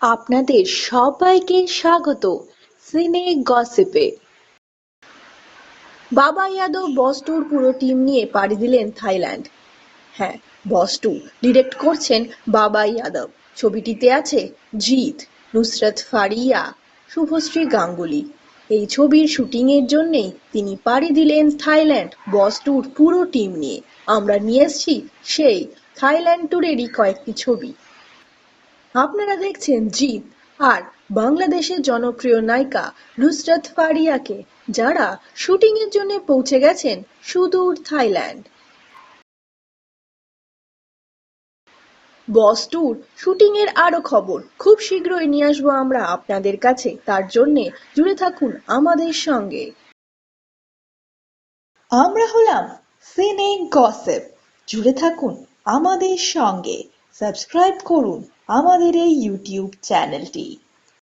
আপনাদের সবাইকে স্বাগত সিনে গসিপে। বাবা ইয়াদব বস টুর পুরো টিম নিয়ে পাড়ি দিলেন থাইল্যান্ড। হ্যাঁ, বস টু ডিরেক্ট করছেন বাবা ইয়াদব। ছবিটিতে আছে জিৎ, নুসরত ফারিয়া, শুভশ্রী গাঙ্গুলি। এই ছবির শুটিংয়ের জন্যেই তিনি পাড়ি দিলেন থাইল্যান্ড বস টুর পুরো টিম নিয়ে। আমরা নিয়ে এসেছি সেই থাইল্যান্ড ট্যুরেরই কয়েকটি ছবি। আপনারা দেখছেন জিৎ আর বাংলাদেশের জনপ্রিয় নায়িকা নুসরত ফারিয়াকে, যারা শুটিংয়ের জন্য পৌঁছে গেছেন সুদূর থাইল্যান্ড। বস টুর শুটিংয়ের আরো খবর খুব শীঘ্রই নিয়ে আসবো আমরা আপনাদের কাছে, তার জন্যে জুড়ে থাকুন আমাদের সঙ্গে। আমরা হলাম সিনে গসিপ, জুড়ে থাকুন আমাদের সঙ্গে, সাবস্ক্রাইব করুন আমাদের এই ইউটিউব চ্যানেলটি।